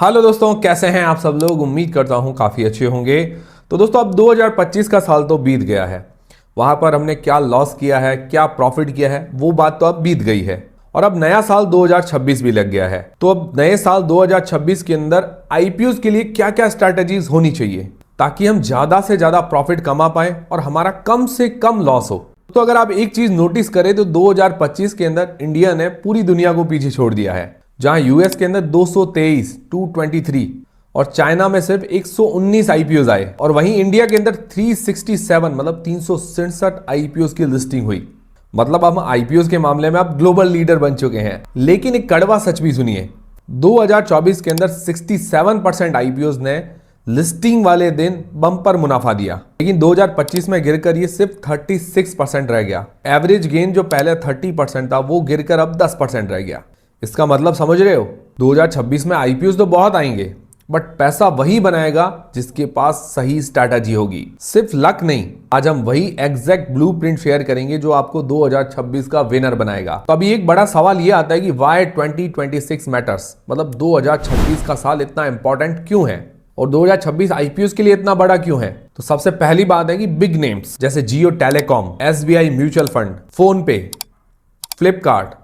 Hello दोस्तों, कैसे हैं आप सब लोग। उम्मीद करता हूं काफ़ी अच्छे होंगे। तो दोस्तों अब 2025 का साल तो बीत गया है। वहां पर हमने क्या लॉस किया है, क्या प्रॉफिट किया है, वो बात तो अब बीत गई है। और अब नया साल 2026 भी लग गया है। तो अब नए साल 2026 के अंदर आईपीओ के लिए क्या क्या स्ट्रैटेजीज होनी चाहिए ताकि हम ज़्यादा से ज़्यादा प्रॉफिट कमा पाए और हमारा कम से कम लॉस हो। तो अगर आप एक चीज़ नोटिस करें तो 2025 के अंदर इंडिया ने पूरी दुनिया को पीछे छोड़ दिया है। जहां यूएस के अंदर 223 और चाइना में सिर्फ 119 आईपीओ आए और वहीं इंडिया के अंदर 367 मतलब 367 आईपीओ की लिस्टिंग हुई। मतलब हम आईपीओ के मामले में अब ग्लोबल लीडर बन चुके हैं। लेकिन एक कड़वा सच भी सुनिए, 2024 के अंदर 67% आईपीओ ने लिस्टिंग वाले दिन बम्पर मुनाफा दिया, लेकिन 2025 में गिरकर ये सिर्फ 36% रह गया। एवरेज गेन जो पहले 30% था वो गिरकर अब 10% रह गया। इसका मतलब समझ रहे हो, 2026 में आईपीओ तो बहुत आएंगे बट पैसा वही बनाएगा जिसके पास सही स्ट्रैटेजी होगी, सिर्फ लक नहीं। आज हम वही एग्जैक्ट ब्लूप्रिंट शेयर करेंगे जो आपको 2026 का विनर बनाएगा। तो अभी एक बड़ा सवाल ये आता है कि व्हाई 2026 मैटर्स, मतलब 2026 का साल इतना इंपॉर्टेंट क्यों है और 2026 आईपीओ के लिए इतना बड़ा क्यों है। तो सबसे पहली बात है कि बिग नेम्स जैसे Jio telecom, SBI mutual fund, PhonePe, Flipkart,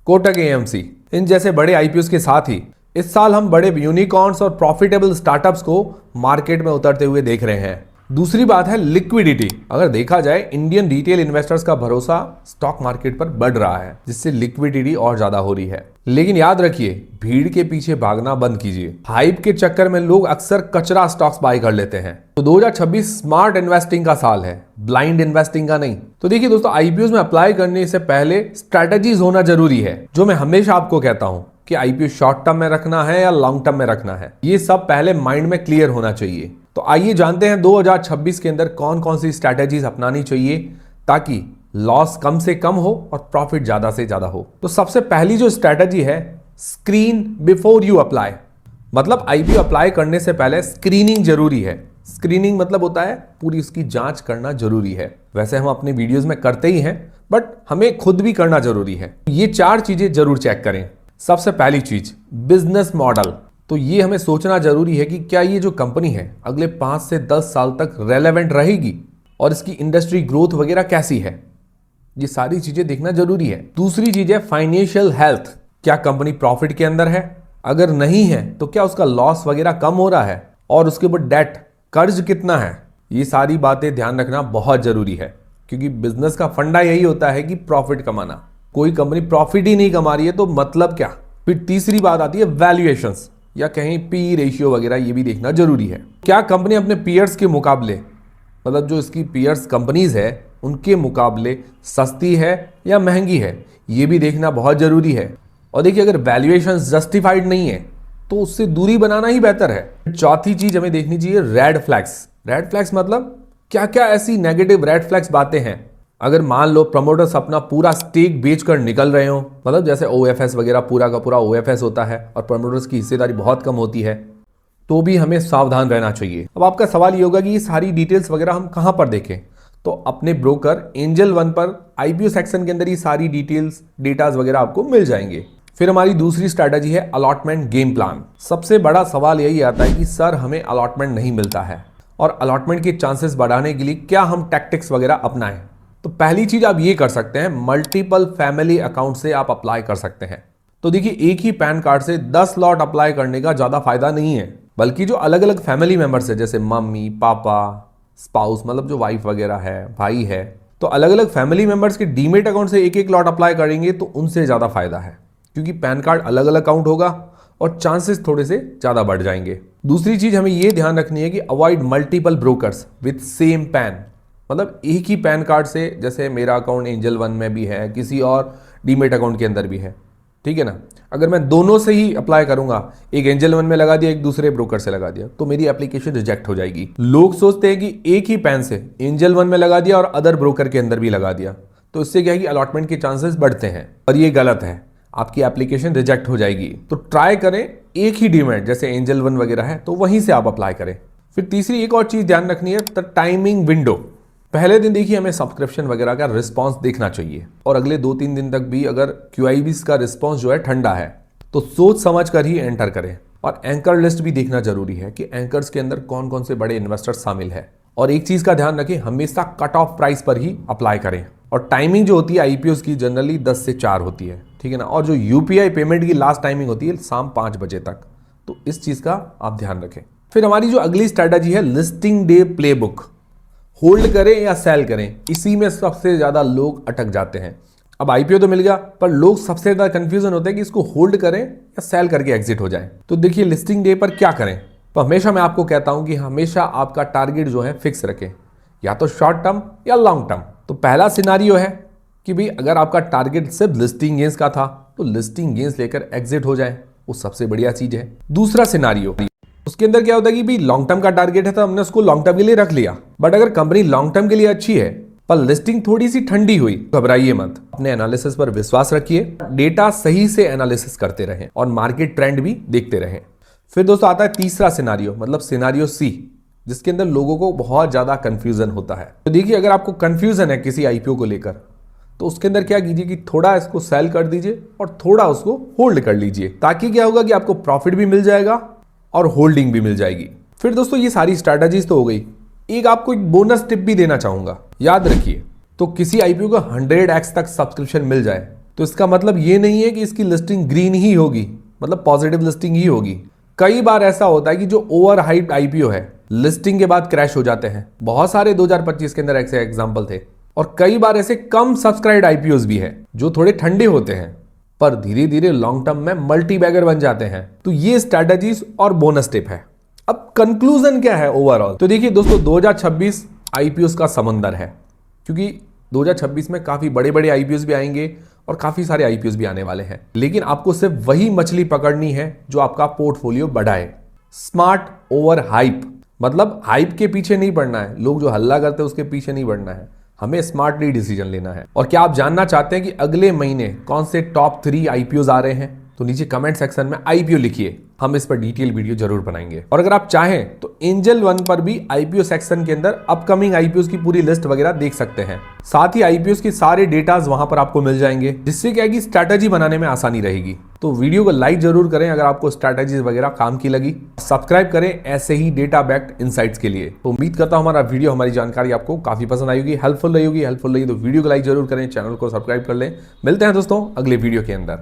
Kotak AMC, इन जैसे बड़े आईपीओ के साथ ही इस साल हम बड़े यूनिकॉर्न्स और प्रॉफिटेबल स्टार्टअप्स को मार्केट में उतरते हुए देख रहे हैं। दूसरी बात है लिक्विडिटी। अगर देखा जाए इंडियन रिटेल इन्वेस्टर्स का भरोसा स्टॉक मार्केट पर बढ़ रहा है, जिससे लिक्विडिटी और ज्यादा हो रही है। लेकिन याद रखिए, भीड़ के पीछे भागना बंद कीजिए। हाइप के चक्कर में लोग अक्सर कचरा स्टॉक्स बाय कर लेते हैं। तो 2026 स्मार्ट इन्वेस्टिंग का साल है, ब्लाइंड इन्वेस्टिंग का नहीं। तो देखिए दोस्तों, आईपीओ में अप्लाई करने से पहले स्ट्रैटेजीज होना जरूरी है, जो मैं हमेशा आपको कहता हूं कि आईपीओ शॉर्ट टर्म में रखना है या लॉन्ग टर्म में रखना है, ये सब पहले माइंड में क्लियर होना चाहिए। तो आइए जानते हैं 2026 के अंदर कौन कौन सी स्ट्रैटेजीज अपनानी चाहिए ताकि लॉस कम से कम हो और प्रॉफिट ज्यादा से ज्यादा हो। तो सबसे पहली जो स्ट्रैटेजी है, स्क्रीन बिफोर यू अप्लाई। मतलब आईपीओ अप्लाई करने से पहले स्क्रीनिंग जरूरी है। स्क्रीनिंग मतलब होता है पूरी उसकी जांच करना जरूरी है। वैसे हम अपने वीडियोस में करते ही हैं, बट हमें खुद भी करना जरूरी है। ये 4 चीजें जरूर चेक करें। सबसे पहली चीज, बिजनेस मॉडल। तो ये हमें सोचना जरूरी है कि क्या ये जो कंपनी है अगले 5 से 10 साल तक रेलेवेंट रहेगी और इसकी इंडस्ट्री ग्रोथ वगैरह कैसी है। ये सारी चीजें देखना जरूरी है। दूसरी चीज है फाइनेंशियल हेल्थ। क्या कंपनी प्रॉफिट के अंदर है? अगर नहीं है तो क्या उसका लॉस वगैरह कम हो रहा है? और उसके ऊपर डेट, कर्ज कितना है? ये सारी बातें ध्यान रखना बहुत जरूरी है, क्योंकि बिजनेस का फंडा यही होता है कि प्रॉफिट कमाना। कोई कंपनी प्रॉफिट ही नहीं कमा रही है तो मतलब क्या। फिर तीसरी बात आती है वैल्यूएशंस या कहीं पी रेशियो वगैरह, ये भी देखना जरूरी है। क्या कंपनी अपने पीयर्स के मुकाबले, मतलब जो इसकी पीयर्स कंपनीज है उनके मुकाबले सस्ती है या महंगी है, ये भी देखना बहुत जरूरी है। और देखिए, अगर वैल्यूएशंस जस्टिफाइड नहीं है तो उससे दूरी बनाना ही बेहतर है। चौथी चीज हमें देखनी चाहिए रेड फ्लैग्स। रेड फ्लैग्स मतलब क्या क्या ऐसी नेगेटिव रेड फ्लैग्स बातें हैं। अगर मान लो प्रमोटर्स अपना पूरा स्टेक बेचकर निकल रहे हो, मतलब जैसे ओएफएस वगैरह पूरा का पूरा ओएफएस होता है और प्रमोटर्स की हिस्सेदारी बहुत कम होती है, तो भी हमें सावधान रहना चाहिए। अब आपका सवाल ये होगा कि ये सारी डिटेल्स वगैरह हम कहां पर देखें। तो अपने ब्रोकर एंजल वन पर आईपीओ सेक्शन के अंदर ये सारी डिटेल्स, डेटाज वगैरह आपको मिल जाएंगे। फिर हमारी दूसरी स्ट्रैटेजी है अलॉटमेंट गेम प्लान। सबसे बड़ा सवाल यही आता है कि सर हमें अलॉटमेंट नहीं मिलता है और अलॉटमेंट के चांसेस बढ़ाने के लिए क्या हम टैक्टिक्स वगैरह अपनाएं। तो पहली चीज आप ये कर सकते हैं, मल्टीपल फैमिली अकाउंट से आप अप्लाई कर सकते हैं। तो देखिए, एक ही पैन कार्ड से 10 लॉट अप्लाई करने का ज्यादा फायदा नहीं है, बल्कि जो अलग अलग फैमिली मेंबर्स है जैसे मम्मी, पापा, स्पाउस मतलब जो वाइफ वगैरह है, भाई है, तो अलग अलग फैमिली मेंबर्स के डीमेट अकाउंट से एक एक लॉट अप्लाई करेंगे तो उनसे ज्यादा फायदा है, क्योंकि पैन कार्ड अलग अलग अकाउंट होगा और चांसेस थोड़े से ज्यादा बढ़ जाएंगे। दूसरी चीज हमें यह ध्यान रखनी है कि avoid multiple brokers with same pan. मतलब एक ही पैन कार्ड से, जैसे मेरा अकाउंट एंजल वन में भी है, किसी और डीमेट अकाउंट के अंदर भी है, ठीक है ना। अगर मैं दोनों से ही अप्लाई करूंगा, एक एंजल वन में लगा दिया, एक दूसरे ब्रोकर से लगा दिया, तो मेरी एप्लीकेशन रिजेक्ट हो जाएगी। लोग सोचते हैं कि एक ही पैन से एंजल वन में लगा दिया और अदर ब्रोकर के अंदर भी लगा दिया, तो इससे क्या है कि अलॉटमेंट के चांसेस बढ़ते हैं, और ये गलत है, आपकी एप्लीकेशन रिजेक्ट हो जाएगी। तो ट्राई करें एक ही डीमेट जैसे एंजल वन वगैरह है तो वहीं से आप अप्लाई करें। फिर तीसरी एक और चीज ध्यान रखनी है, द टाइमिंग विंडो। पहले दिन देखिए हमें सब्सक्रिप्शन वगैरह का रिस्पांस देखना चाहिए, और अगले 2-3 दिन तक भी अगर क्यूआईबीज का रिस्पांस जो है ठंडा है तो सोच समझ कर ही एंटर करें। और एंकर लिस्ट भी देखना जरूरी है कि एंकर्स के अंदर कौन कौन से बड़े इन्वेस्टर शामिल है। और एक चीज का ध्यान रखें, हमेशा कट ऑफ प्राइस पर ही अप्लाई करें। और टाइमिंग जो होती है आईपीओस की जनरली 10 से 4 होती है, ठीक है ना। और जो यूपीआई पेमेंट की लास्ट टाइमिंग होती है शाम 5 बजे तक, तो इस चीज का आप ध्यान रखें। फिर हमारी जो अगली स्ट्रैटेजी है लिस्टिंग डे प्लेबुक। होल्ड करें या सेल करें, इसी में सबसे ज्यादा लोग अटक जाते हैं। अब आईपीओ तो मिल गया, पर लोग सबसे ज्यादा कंफ्यूजन होता है कि इसको होल्ड करें या सेल करके एग्जिट हो जाए। तो देखिए लिस्टिंग डे पर क्या करें। तो हमेशा मैं आपको कहता हूं कि हमेशा आपका टारगेट जो है फिक्स रखें, या तो शॉर्ट टर्म या लॉन्ग टर्म। तो पहला सिनारियो है कि भाई अगर आपका टारगेट सिर्फ लिस्टिंग गेंस का था तो लिस्टिंग गेंस लेकर एग्जिट हो जाए, वो सबसे बढ़िया चीज है। दूसरा सिनारियो, उसके अंदर क्या होता है कि भाई लॉन्ग टर्म का टारगेट है तो हमने उसको लॉन्ग टर्म के लिए रख लिया, बट अगर कंपनी लॉन्ग टर्म के लिए अच्छी है पर लिस्टिंग थोड़ी सी ठंडी हुई, घबराइए मत, अपने एनालिसिस पर विश्वास रखिए, डेटा सही से एनालिसिस करते रहें और मार्केट ट्रेंड भी देखते रहें। फिर दोस्तों आता है तीसरा सिनारियो, मतलब सिनारियो सी, जिसके अंदर लोगों को बहुत ज्यादा कंफ्यूजन होता है। तो देखिए अगर आपको कंफ्यूजन है किसी आईपीओ को लेकर, तो उसके अंदर क्या कीजिए कि थोड़ा इसको सेल कर दीजिए और थोड़ा उसको होल्ड कर लीजिए, ताकि क्या होगा कि आपको प्रॉफिट भी मिल जाएगा और होल्डिंग भी मिल जाएगी। फिर दोस्तों ये सारी स्ट्रैटेजीज तो हो गई, एक आपको एक बोनस टिप भी देना चाहूंगा। याद रखिए, तो किसी आईपीओ को 100x तक सब्सक्रिप्शन मिल जाए तो इसका मतलब ये नहीं है कि इसकी लिस्टिंग ग्रीन ही होगी, मतलब पॉजिटिव लिस्टिंग ही होगी। कई बार ऐसा होता है कि जो ओवर हाइप आईपीओ है लिस्टिंग के बाद क्रैश हो जाते हैं। बहुत सारे 2025 के अंदर ऐसे एग्जाम्पल थे। और कई बार ऐसे कम सब्सक्राइब्ड आईपीओज भी है जो थोड़े ठंडे होते हैं पर धीरे धीरे लॉन्ग टर्म में मल्टी बैगर बन जाते हैं। तो ये स्ट्रैटेजीज और बोनस टिप है। अब कंक्लूजन क्या है ओवरऑल, तो देखिए दोस्तों 2026 आईपीओस का समंदर है, क्योंकि 2026 में काफी बड़े बड़े आईपीओस भी आएंगे और काफी सारे आईपीओस भी आने वाले हैं। लेकिन आपको सिर्फ वही मछली पकड़नी है जो आपका पोर्टफोलियो बढ़ाए। स्मार्ट ओवर हाइप, मतलब हाइप के पीछे नहीं पड़ना है, लोग जो हल्ला करते हैं उसके पीछे नहीं पड़ना है, हमें स्मार्टली डिसीजन लेना है। और क्या आप जानना चाहते हैं कि अगले महीने कौन से टॉप 3 आईपीओस आ रहे हैं? तो नीचे कमेंट सेक्शन में आईपीओ लिखिए, हम इस पर डिटेल वीडियो जरूर बनाएंगे। और अगर आप चाहें तो एंजल वन पर भी आईपीओ सेक्शन के अंदर अपकमिंग आईपीओ की पूरी लिस्ट वगैरह देख सकते हैं। साथ ही आईपीओ के सारे डेटाज वहां पर आपको मिल जाएंगे, जिससे क्या है कि स्ट्रैटेजी बनाने में आसानी रहेगी। तो वीडियो को लाइक जरूर करें अगर आपको स्ट्रैटेजीज वगैरह काम की लगी। सब्सक्राइब करें ऐसे ही डेटा बैक्ड इनसाइट्स के लिए। तो उम्मीद करता हूं हमारा वीडियो, हमारी जानकारी आपको काफी पसंद आएगी, हेल्पफुल रहेगी। हेल्पफुल रही तो वीडियो को लाइक जरूर करें, चैनल को सब्सक्राइब कर लें। मिलते हैं दोस्तों अगले वीडियो के अंदर।